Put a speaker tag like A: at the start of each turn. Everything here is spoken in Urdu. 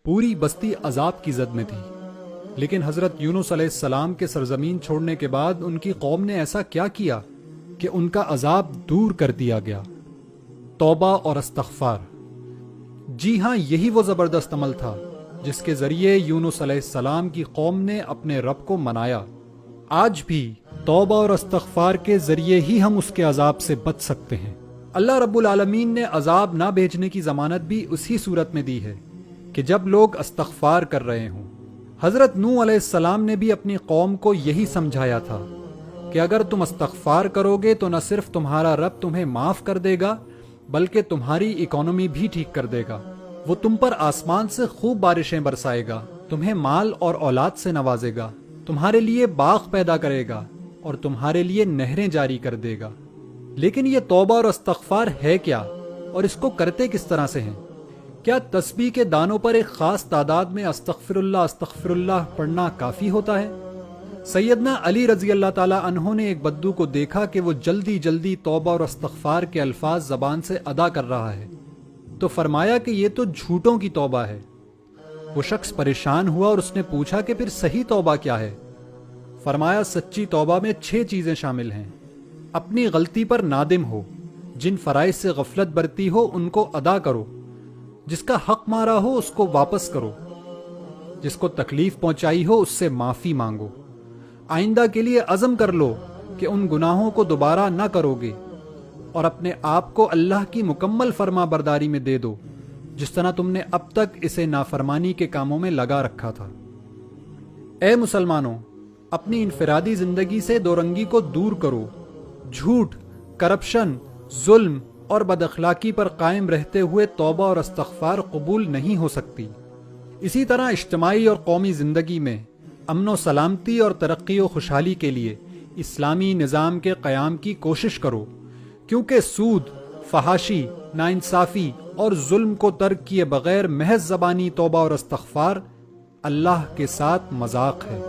A: پوری بستی عذاب کی زد میں تھی، لیکن حضرت یونس علیہ السلام کے سرزمین چھوڑنے کے بعد ان کی قوم نے ایسا کیا کیا کہ ان کا عذاب دور کر دیا گیا؟ توبہ اور استغفار۔ جی ہاں، یہی وہ زبردست عمل تھا جس کے ذریعے یونس علیہ السلام کی قوم نے اپنے رب کو منایا۔ آج بھی توبہ اور استغفار کے ذریعے ہی ہم اس کے عذاب سے بچ سکتے ہیں۔ اللہ رب العالمین نے عذاب نہ بھیجنے کی ضمانت بھی اسی صورت میں دی ہے کہ جب لوگ استغفار کر رہے ہوں۔ حضرت نوح علیہ السلام نے بھی اپنی قوم کو یہی سمجھایا تھا کہ اگر تم استغفار کرو گے تو نہ صرف تمہارا رب تمہیں معاف کر دے گا بلکہ تمہاری اکانومی بھی ٹھیک کر دے گا۔ وہ تم پر آسمان سے خوب بارشیں برسائے گا، تمہیں مال اور اولاد سے نوازے گا، تمہارے لیے باغ پیدا کرے گا اور تمہارے لیے نہریں جاری کر دے گا۔ لیکن یہ توبہ اور استغفار ہے کیا، اور اس کو کرتے کس طرح سے ہیں؟ کیا تسبیح کے دانوں پر ایک خاص تعداد میں استغفر اللہ پڑھنا کافی ہوتا ہے؟ سیدنا علی رضی اللہ تعالی عنہ نے ایک بدو کو دیکھا کہ وہ جلدی جلدی توبہ اور استغفار کے الفاظ زبان سے ادا کر رہا ہے، تو فرمایا کہ یہ تو جھوٹوں کی توبہ ہے۔ وہ شخص پریشان ہوا اور اس نے پوچھا کہ پھر صحیح توبہ کیا ہے؟ فرمایا سچی توبہ میں 6 چیزیں شامل ہیں۔ اپنی غلطی پر نادم ہو، جن فرائض سے غفلت برتی ہو ان کو ادا کرو، جس کا حق مارا ہو اس کو واپس کرو، جس کو تکلیف پہنچائی ہو اس سے معافی مانگو، آئندہ کے لیے عزم کر لو کہ ان گناہوں کو دوبارہ نہ کرو گے، اور اپنے آپ کو اللہ کی مکمل فرما برداری میں دے دو جس طرح تم نے اب تک اسے نافرمانی کے کاموں میں لگا رکھا تھا۔ اے مسلمانوں، اپنی انفرادی زندگی سے دو رنگی کو دور کرو۔ جھوٹ، کرپشن، ظلم اور بد اخلاقی پر قائم رہتے ہوئے توبہ اور استغفار قبول نہیں ہو سکتی۔ اسی طرح اجتماعی اور قومی زندگی میں امن و سلامتی اور ترقی و خوشحالی کے لیے اسلامی نظام کے قیام کی کوشش کرو، کیونکہ سود، فحاشی، ناانصافی اور ظلم کو ترک کیے بغیر محض زبانی توبہ اور استغفار اللہ کے ساتھ مذاق ہے۔